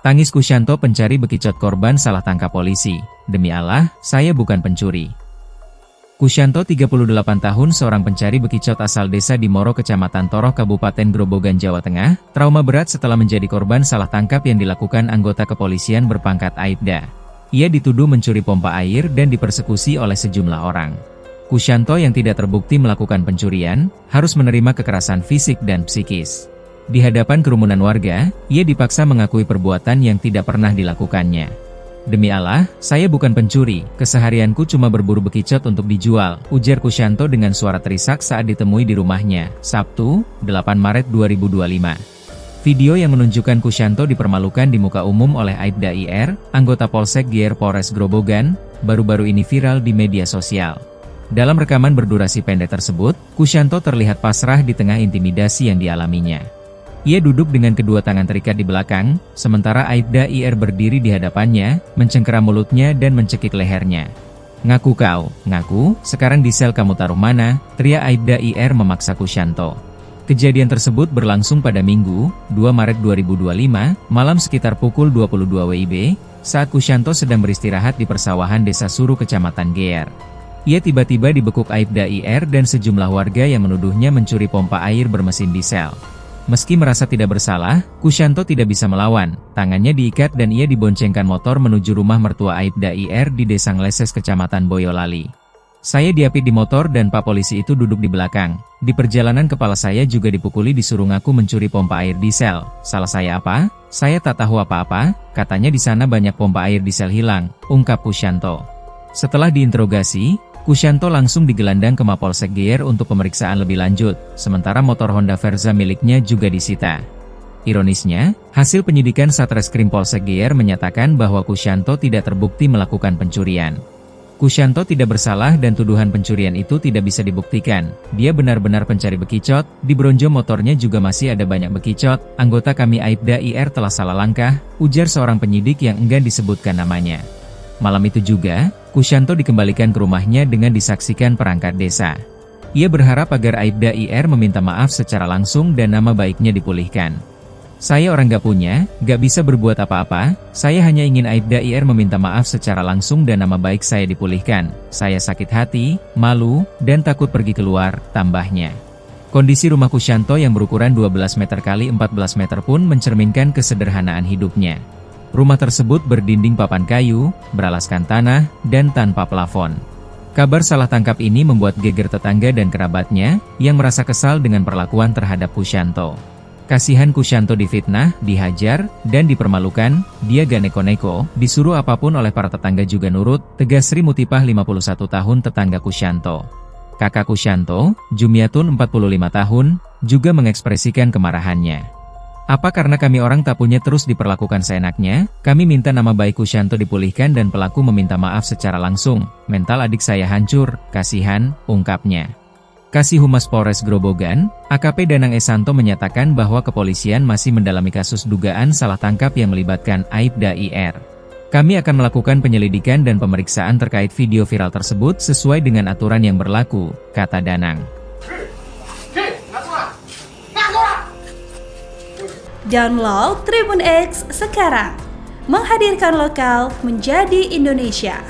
Tangis Kusyanto pencari bekicot korban salah tangkap polisi. Demi Allah, saya bukan pencuri. Kusyanto 38 tahun seorang pencari bekicot asal desa di Moro Kecamatan Toroh Kabupaten Grobogan Jawa Tengah, trauma berat setelah menjadi korban salah tangkap yang dilakukan anggota kepolisian berpangkat Aibda. Ia dituduh mencuri pompa air dan dipersekusi oleh sejumlah orang. Kusyanto yang tidak terbukti melakukan pencurian, harus menerima kekerasan fisik dan psikis. Di hadapan kerumunan warga, ia dipaksa mengakui perbuatan yang tidak pernah dilakukannya. Demi Allah, saya bukan pencuri, keseharianku cuma berburu bekicot untuk dijual, ujar Kusyanto dengan suara terisak saat ditemui di rumahnya, Sabtu, 8 Maret 2025. Video yang menunjukkan Kusyanto dipermalukan di muka umum oleh Aibda IR, anggota Polsek Gier Polres Grobogan, baru-baru ini viral di media sosial. Dalam rekaman berdurasi pendek tersebut, Kusyanto terlihat pasrah di tengah intimidasi yang dialaminya. Ia duduk dengan kedua tangan terikat di belakang, sementara Aibda IR berdiri di hadapannya, mencengkeram mulutnya dan mencekik lehernya. "Ngaku kau, ngaku, sekarang di sel kamu taruh mana?" teriak Aibda IR memaksa Kusyanto. Kejadian tersebut berlangsung pada Minggu, 2 Maret 2025, malam sekitar pukul 22 WIB, saat Kusyanto sedang beristirahat di persawahan Desa Suru Kecamatan Geer. Ia tiba-tiba dibekuk Aibda IR dan sejumlah warga yang menuduhnya mencuri pompa air bermesin diesel. Meski merasa tidak bersalah, Kusyanto tidak bisa melawan, tangannya diikat dan ia diboncengkan motor menuju rumah mertua Aibda IR di Desa Ngleses Kecamatan Boyolali. "Saya diapit di motor dan Pak Polisi itu duduk di belakang. Di perjalanan kepala saya juga dipukuli disuruh ngaku mencuri pompa air diesel. Salah saya apa? Saya tak tahu apa-apa, katanya di sana banyak pompa air diesel hilang," ungkap Kusyanto. Setelah diinterogasi, Kusyanto langsung digelandang ke Mapolsek Geer untuk pemeriksaan lebih lanjut, sementara motor Honda Verza miliknya juga disita. Ironisnya, hasil penyidikan Satreskrim Polsek Geer menyatakan bahwa Kusyanto tidak terbukti melakukan pencurian. Kusyanto tidak bersalah dan tuduhan pencurian itu tidak bisa dibuktikan. Dia benar-benar pencari bekicot, di bronjo motornya juga masih ada banyak bekicot. "Anggota kami Aibda IR telah salah langkah," ujar seorang penyidik yang enggan disebutkan namanya. Malam itu juga, Kusyanto dikembalikan ke rumahnya dengan disaksikan perangkat desa. Ia berharap agar Aibda IR meminta maaf secara langsung dan nama baiknya dipulihkan. "Saya orang gak punya, gak bisa berbuat apa-apa, saya hanya ingin Aibda IR meminta maaf secara langsung dan nama baik saya dipulihkan. Saya sakit hati, malu, dan takut pergi keluar," tambahnya. Kondisi rumah Kusyanto yang berukuran 12 meter kali 14 meter pun mencerminkan kesederhanaan hidupnya. Rumah tersebut berdinding papan kayu, beralaskan tanah, dan tanpa plafon. Kabar salah tangkap ini membuat geger tetangga dan kerabatnya, yang merasa kesal dengan perlakuan terhadap Kusyanto. Kasihan Kusyanto difitnah, dihajar, dan dipermalukan, dia gak neko-neko, disuruh apapun oleh para tetangga juga nurut, tegas Sri Mutipah 51 tahun tetangga Kusyanto. Kakak Kusyanto, Jumiatun 45 tahun, juga mengekspresikan kemarahannya. "Apa karena kami orang tak punya terus diperlakukan seenaknya? Kami minta nama baik Kusyanto dipulihkan dan pelaku meminta maaf secara langsung. Mental adik saya hancur, kasihan," ungkapnya. Kasih Humas Polres Grobogan, AKP Danang Esanto menyatakan bahwa kepolisian masih mendalami kasus dugaan salah tangkap yang melibatkan Aibda IR. "Kami akan melakukan penyelidikan dan pemeriksaan terkait video viral tersebut sesuai dengan aturan yang berlaku," kata Danang. Download Tribun X sekarang, menghadirkan lokal menjadi Indonesia.